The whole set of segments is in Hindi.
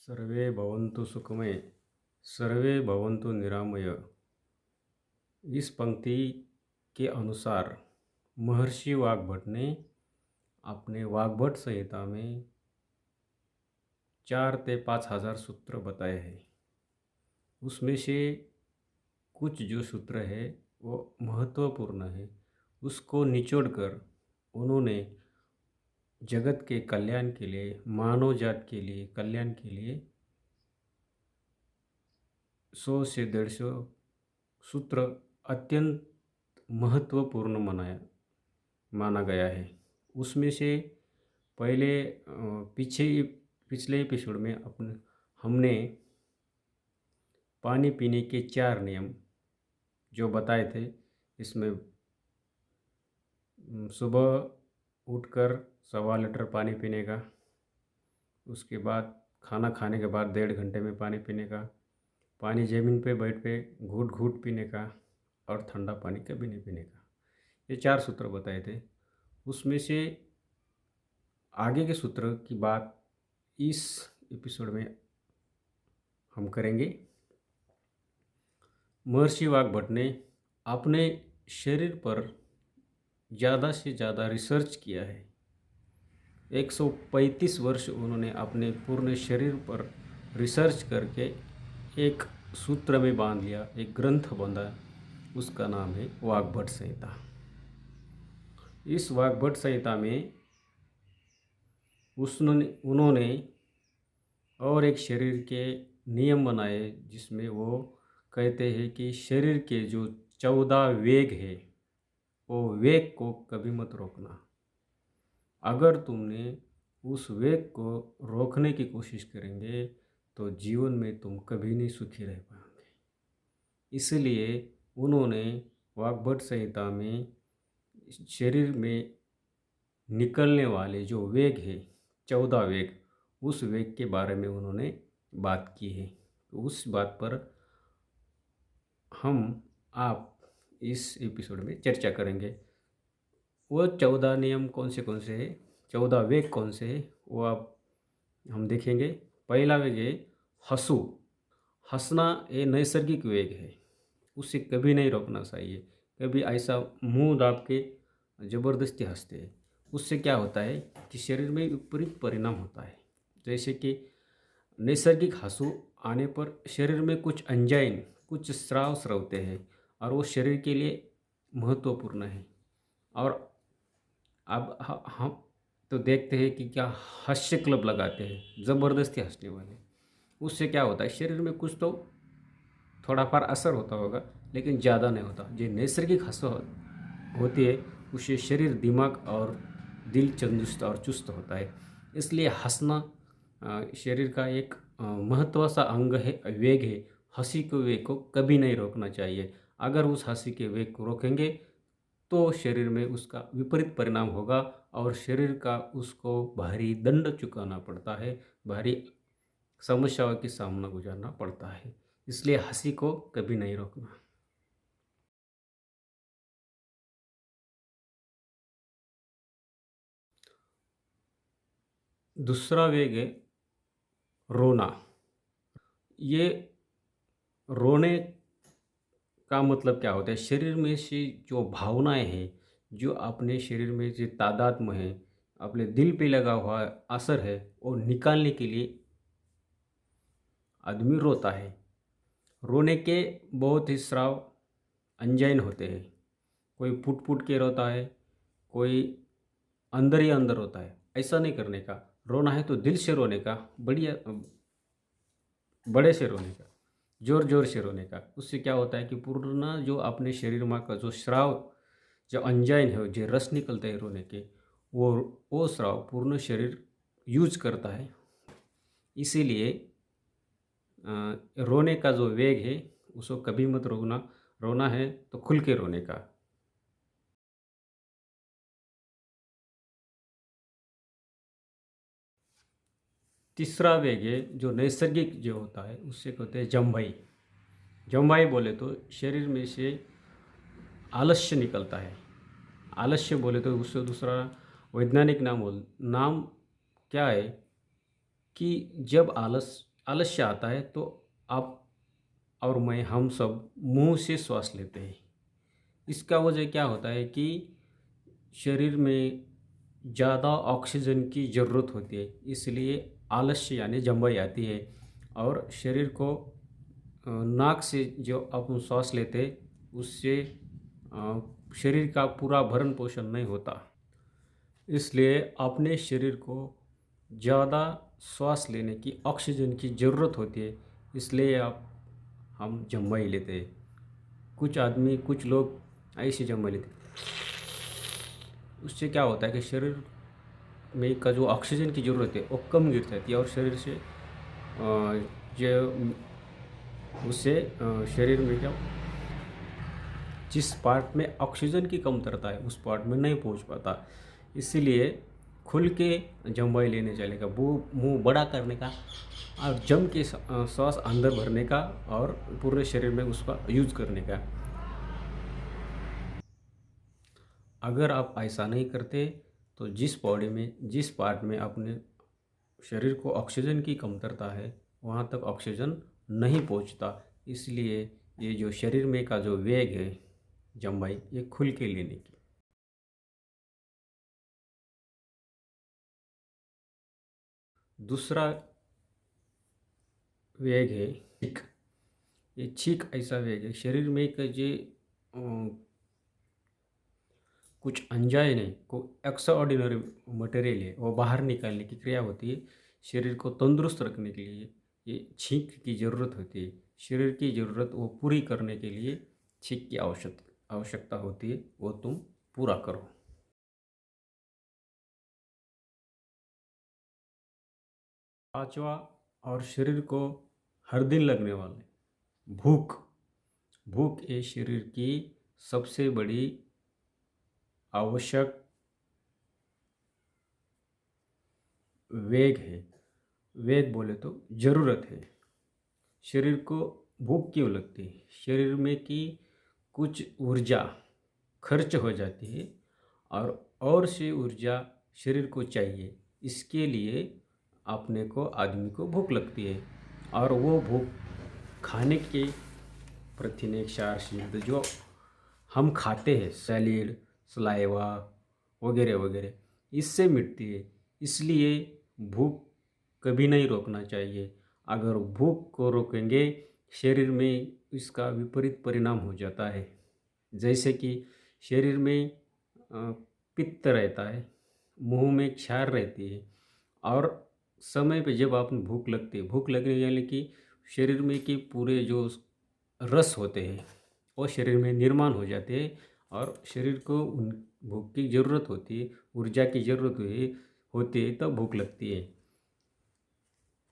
सर्वे भवन्तु सुखमय, सर्वे भवन्तु निरामय। इस पंक्ति के अनुसार महर्षि वाग्भट ने अपने वाग्भट संहिता में 4 से 5,000 सूत्र बताए हैं। उसमें से कुछ जो सूत्र है वो महत्वपूर्ण है, उसको निचोड़कर उन्होंने जगत के कल्याण के लिए, मानव जात के लिए कल्याण के लिए 100 से 150 सूत्र अत्यंत महत्वपूर्ण माना गया है। उसमें से पहले पिछले एपिसोड में हमने पानी पीने के 4 नियम जो बताए थे। इसमें सुबह उठकर 1.25 लीटर पानी पीने का, उसके बाद खाना खाने के बाद 1.5 घंटे में पानी पीने का, पानी ज़मीन पे बैठ पे घूट घूट पीने का और ठंडा पानी कभी नहीं पीने का। ये 4 सूत्र बताए थे। उसमें से आगे के सूत्र की बात इस एपिसोड में हम करेंगे। महर्षि वाग्भट ने अपने शरीर पर ज़्यादा से ज़्यादा रिसर्च किया है। 135 वर्ष उन्होंने अपने पूर्ण शरीर पर रिसर्च करके एक सूत्र में बांध लिया, एक ग्रंथ बांधा। उसका नाम है वाग्भट संहिता। इस वाग्भट संहिता में उन्होंने और एक शरीर के नियम बनाए, जिसमें वो कहते हैं कि शरीर के जो 14 वेग है वो वेग को कभी मत रोकना। अगर तुमने उस वेग को रोकने की कोशिश करेंगे तो जीवन में तुम कभी नहीं सुखी रह पाओगे। इसलिए उन्होंने वाग्भट संहिता में शरीर में निकलने वाले जो वेग है, 14 वेग, उस वेग के बारे में उन्होंने बात की है। तो उस बात पर आप इस एपिसोड में चर्चा करेंगे। वो 14 नियम कौन से हैं, 14 वेग कौन से हैं, वो हम देखेंगे। पहला वेग है हंसू। हंसना ये नैसर्गिक वेग है, उसे कभी नहीं रोकना चाहिए। कभी ऐसा मुंह दाब के ज़बरदस्ती हंसते हैं, उससे क्या होता है कि शरीर में विपरीत परिणाम होता है। जैसे कि नैसर्गिक हंसू आने पर शरीर में कुछ एंजाइम, कुछ स्राव स्रवते हैं और वो शरीर के लिए महत्वपूर्ण है। और अब हम तो देखते हैं कि क्या हास्य क्लब लगाते हैं ज़बरदस्ती हंसने वाले। उससे क्या होता है, शरीर में कुछ तो थोड़ा फार असर होता होगा, लेकिन ज़्यादा नहीं होता। जो नैसर्गिक हंसी होती है उससे शरीर, दिमाग और दिल तंदुरुस्त और चुस्त होता है। इसलिए हंसना शरीर का एक महत्व सा अंग है, वेग है। हंसी के वेग को कभी नहीं रोकना चाहिए। अगर उस हंसी के वेग को रोकेंगे तो शरीर में उसका विपरीत परिणाम होगा और शरीर का उसको भारी दंड चुकाना पड़ता है, भारी समस्याओं की सामना गुजारना पड़ता है। इसलिए हंसी को कभी नहीं रोकना। दूसरा वेग है रोना। ये रोने का मतलब क्या होता है, शरीर में से जो भावनाएं हैं, जो अपने शरीर में जो तादात्म्य है, अपने दिल पे लगा हुआ असर है, वो निकालने के लिए आदमी रोता है। रोने के बहुत ही स्राव अंजाइन होते हैं। कोई फुट फुट के रोता है, कोई अंदर ही अंदर रोता है। ऐसा नहीं करने का। रोना है तो दिल से रोने का, बढ़िया बड़े से रोने का, जोर जोर से रोने का। उससे क्या होता है कि पूर्ण जो अपने शरीर में का जो स्राव, जो अंजाइन है, जो रस निकलते हैं रोने के, वो स्राव पूर्ण शरीर यूज करता है। इसीलिए रोने का जो वेग है उसको कभी मत रोकना। रोना है तो खुल के रोने का। तीसरा वेग है जो नैसर्गिक जो होता है, उससे कहते हैं जम्भाई। जम्भाई बोले तो शरीर में से आलस्य निकलता है। आलस्य बोले तो उससे दूसरा वैज्ञानिक नाम क्या है कि जब आलस्य आता है तो आप और मैं, हम सब मुंह से श्वास लेते हैं। इसका वजह क्या होता है कि शरीर में ज़्यादा ऑक्सीजन की ज़रूरत होती है, इसलिए आलस्य यानी जम्बाई आती है। और शरीर को नाक से जो अपन श्वास लेते उससे शरीर का पूरा भरण पोषण नहीं होता। इसलिए अपने शरीर को ज़्यादा श्वास लेने की, ऑक्सीजन की ज़रूरत होती है, इसलिए आप हम जम्बाई लेते हैं। कुछ आदमी, कुछ लोग ऐसे जम्बाई लेते हैं। उससे क्या होता है कि शरीर में का जो ऑक्सीजन की ज़रूरत है वो कम गिर जाती है और शरीर से जो उससे शरीर में क्या, जिस पार्ट में ऑक्सीजन की कमतरता है उस पार्ट में नहीं पहुंच पाता। इसीलिए खुल के जम्बाई लेने चलेगा, वो मुंह बड़ा करने का और जम के सांस अंदर भरने का और पूरे शरीर में उसका यूज करने का। अगर आप ऐसा नहीं करते तो जिस बॉडी में, जिस पार्ट में अपने शरीर को ऑक्सीजन की कमतरता है वहाँ तक ऑक्सीजन नहीं पहुँचता। इसलिए ये जो शरीर में का जो वेग है जम्बाई, ये खुल के लेने की। दूसरा वेग है छींक। ये छींक ऐसा वेग है शरीर में का जो कुछ अनजाने को एक्स्ट्रा ऑर्डिनरी मटेरियल है वो बाहर निकालने की क्रिया होती है। शरीर को तंदुरुस्त रखने के लिए ये छींक की ज़रूरत होती है। शरीर की ज़रूरत वो पूरी करने के लिए छींक की आवश्यकता होती है, वो तुम पूरा करो। पांचवा और शरीर को हर दिन लगने वाले भूख। भूख ये शरीर की सबसे बड़ी आवश्यक वेग है। वेग बोले तो ज़रूरत है। शरीर को भूख क्यों लगती है? शरीर में की कुछ ऊर्जा खर्च हो जाती है और से ऊर्जा शरीर को चाहिए। इसके लिए अपने को, आदमी को भूख लगती है और वो भूख खाने के प्रतिनेक्षार सिद्ध जो हम खाते हैं, सैलेड, सलाइवा वगैरह वगैरह, इससे मिटती है। इसलिए भूख कभी नहीं रोकना चाहिए। अगर भूख को रोकेंगे शरीर में इसका विपरीत परिणाम हो जाता है। जैसे कि शरीर में पित्त रहता है, मुंह में क्षार रहती है और समय पे जब आपको भूख लगती है, भूख लगने वाले कि शरीर में कि पूरे जो रस होते हैं वो शरीर में निर्माण हो जाते हैं और शरीर को उन भूख की ज़रूरत होती है, ऊर्जा की ज़रूरत होती है, तब भूख लगती है।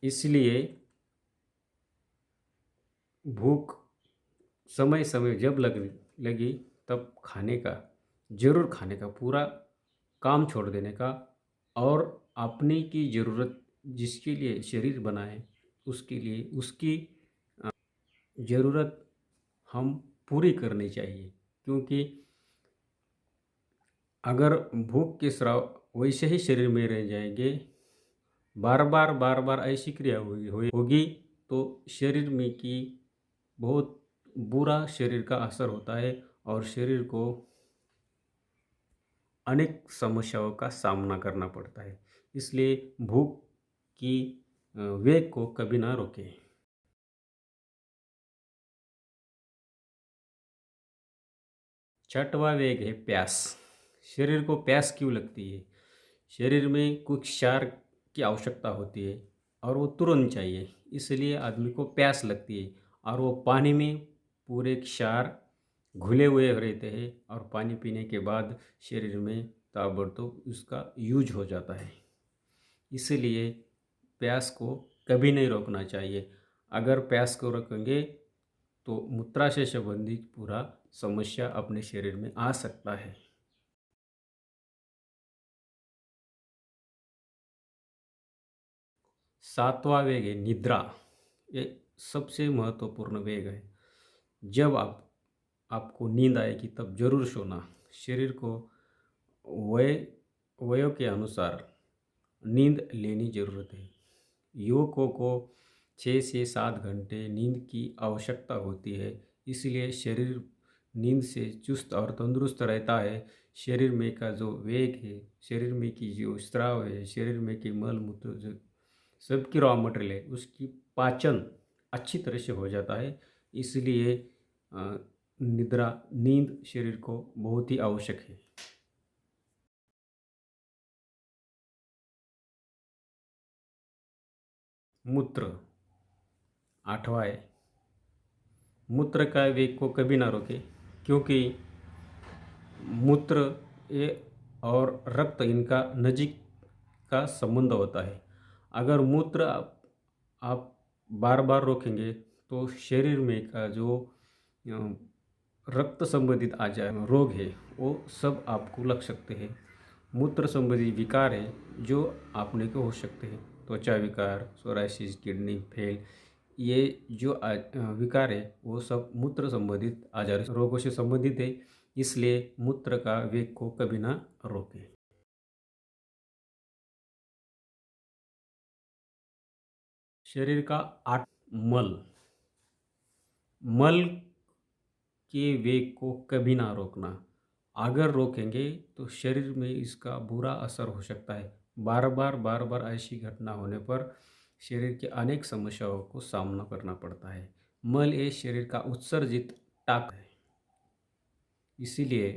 इसलिए भूख समय समय जब लगी तब खाने का, ज़रूर खाने का, पूरा काम छोड़ देने का और अपने की ज़रूरत जिसके लिए शरीर बना है उसके लिए उसकी ज़रूरत हम पूरी करनी चाहिए। क्योंकि अगर भूख के स्राव वैसे ही शरीर में रह जाएंगे, बार बार ऐसी क्रिया होगी तो शरीर में की बहुत बुरा शरीर का असर होता है और शरीर को अनेक समस्याओं का सामना करना पड़ता है। इसलिए भूख की वेग को कभी ना रोकें। छठवां वेग है प्यास। शरीर को प्यास क्यों लगती है? शरीर में कुछ क्षार की आवश्यकता होती है और वो तुरंत चाहिए, इसलिए आदमी को प्यास लगती है और वो पानी में पूरे क्षार घुले हुए रहते हैं और पानी पीने के बाद शरीर में ताबड़तोड़ उसका यूज हो जाता है। इसलिए प्यास को कभी नहीं रोकना चाहिए। अगर प्यास को रोकेंगे तो मूत्राशय संबंधित पूरा समस्या अपने शरीर में आ सकता है। सातवां वेग है निद्रा। ये सबसे महत्वपूर्ण वेग है। जब आपको नींद आएगी तब जरूर सोना। शरीर को वय वयों के अनुसार नींद लेनी जरूरत है। युवकों को 6 से 7 घंटे नींद की आवश्यकता होती है। इसलिए शरीर नींद से चुस्त और तंदुरुस्त रहता है। शरीर में का जो वेग है, शरीर में की जो स्राव है, शरीर में की मल मूत्र जो सबकी रॉ मटेरियल है, उसकी पाचन अच्छी तरह से हो जाता है। इसलिए अ, निद्रा नींद शरीर को बहुत ही आवश्यक है। मूत्र आठवां है, मूत्र का वेग को कभी ना रोके, क्योंकि मूत्र ये और रक्त इनका नजीक का संबंध होता है। अगर मूत्र आप बार बार रोकेंगे तो शरीर में का जो अ, रक्त संबंधित आ जाए रोग है वो सब आपको लग सकते हैं। मूत्र संबंधी विकार है जो आपने को हो सकते हैं, त्वचा विकार, सोराइसिस, किडनी फेल, ये जो विकार है वो सब मूत्र संबंधित आजार रोगों से संबंधित है। इसलिए मूत्र का वेग को कभी ना रोकें। शरीर का आठ मल मल के वेग को कभी ना रोकना। अगर रोकेंगे तो शरीर में इसका बुरा असर हो सकता है। बार बार ऐसी घटना होने पर शरीर के अनेक समस्याओं को सामना करना पड़ता है। मल ये शरीर का उत्सर्जित टाक है। इसीलिए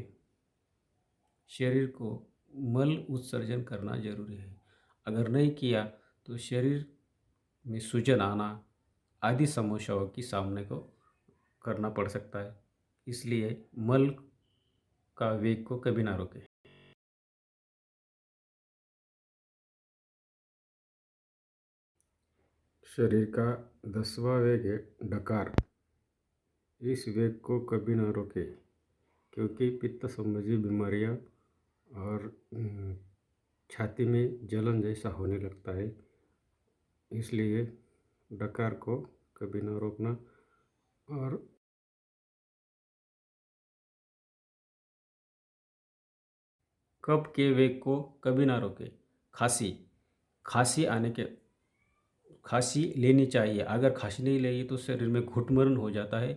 शरीर को मल उत्सर्जन करना जरूरी है। अगर नहीं किया तो शरीर में सूजन आना आदि समस्याओं की सामने को करना पड़ सकता है। इसलिए मल का वेग को कभी ना रोकें। शरीर का 10वां वेग है डकार। इस वेग को कभी ना रोकें, क्योंकि पित्त संबंधी बीमारियां और छाती में जलन जैसा होने लगता है। इसलिए डकार को कभी ना रोकना। और कफ के वेग को कभी ना रोकें। खांसी खांसी आने के खांसी लेनी चाहिए। अगर खांसी नहीं लेगी तो शरीर में घुटमरण हो जाता है,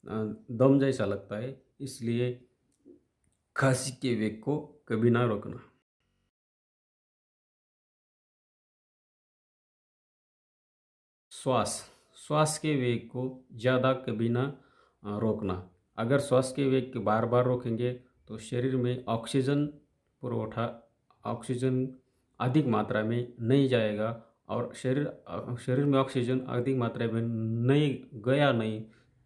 दम जैसा लगता है। इसलिए खांसी के वेग को कभी ना रोकना। श्वास श्वास के वेग को ज़्यादा कभी ना रोकना। अगर श्वास के वेग के बार बार रोकेंगे तो शरीर में ऑक्सीजन पुरवठा ऑक्सीजन अधिक मात्रा में नहीं जाएगा, और शरीर में ऑक्सीजन अधिक मात्रा में नहीं गया नहीं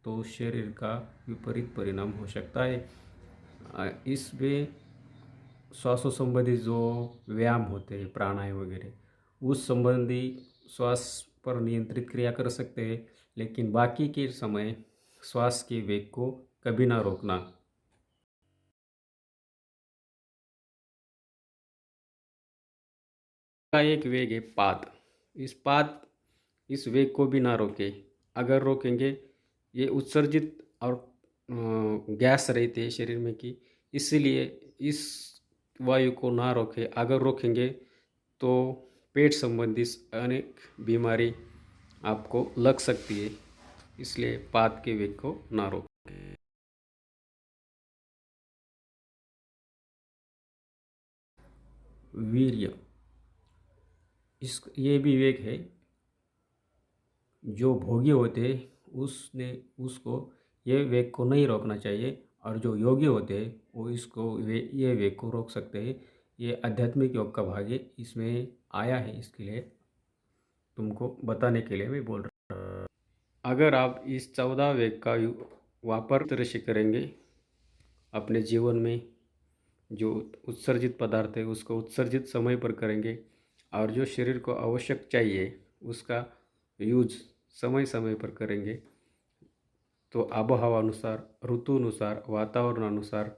तो शरीर का विपरीत परिणाम हो सकता है। इसमें श्वासों संबंधी जो व्यायाम होते हैं, प्राणायाम वगैरह, उस संबंधी श्वास पर नियंत्रित क्रिया कर सकते हैं। लेकिन बाकी के समय श्वास के वेग को कभी ना रोकना। का एक वेग है पाद। इस वेग को भी ना रोके। अगर रोकेंगे ये उत्सर्जित और गैस रहते हैं शरीर में की, इसीलिए इस वायु को ना रोके। अगर रोकेंगे तो पेट संबंधी अनेक बीमारी आपको लग सकती है। इसलिए पाद के वेग को ना रोकें। वीर्य इस ये भी वेग है जो भोगी होते हैं उसने उसको ये वेग को नहीं रोकना चाहिए, और जो योगी होते हैं वो इसको ये वेग को रोक सकते हैं। ये आध्यात्मिक योग का भाग है, इसमें आया है, इसके लिए तुमको बताने के लिए मैं बोल रहा हूँ। अगर आप इस 14 वेग का वापर तरह से करेंगे अपने जीवन में, जो उत्सर्जित पदार्थ है उसको उत्सर्जित समय पर करेंगे, और जो शरीर को आवश्यक चाहिए उसका यूज समय समय पर करेंगे, तो आबोहवा अनुसार, ऋतु अनुसार, वातावरण अनुसार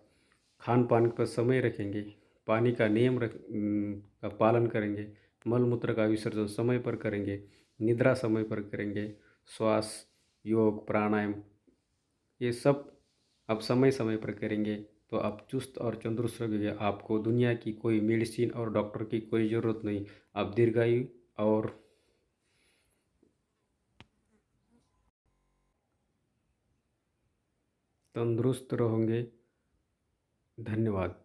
खान पान पर समय रखेंगे, पानी का नियम का पालन करेंगे, मल मूत्र का विसर्जन समय पर करेंगे, निद्रा समय पर करेंगे, श्वास, योग, प्राणायाम, ये सब आप समय समय पर करेंगे तो आप चुस्त और तंदुरुस्त रहोगे। आपको दुनिया की कोई मेडिसिन और डॉक्टर की कोई ज़रूरत नहीं। आप दीर्घायु और तंदुरुस्त रहोगे। धन्यवाद।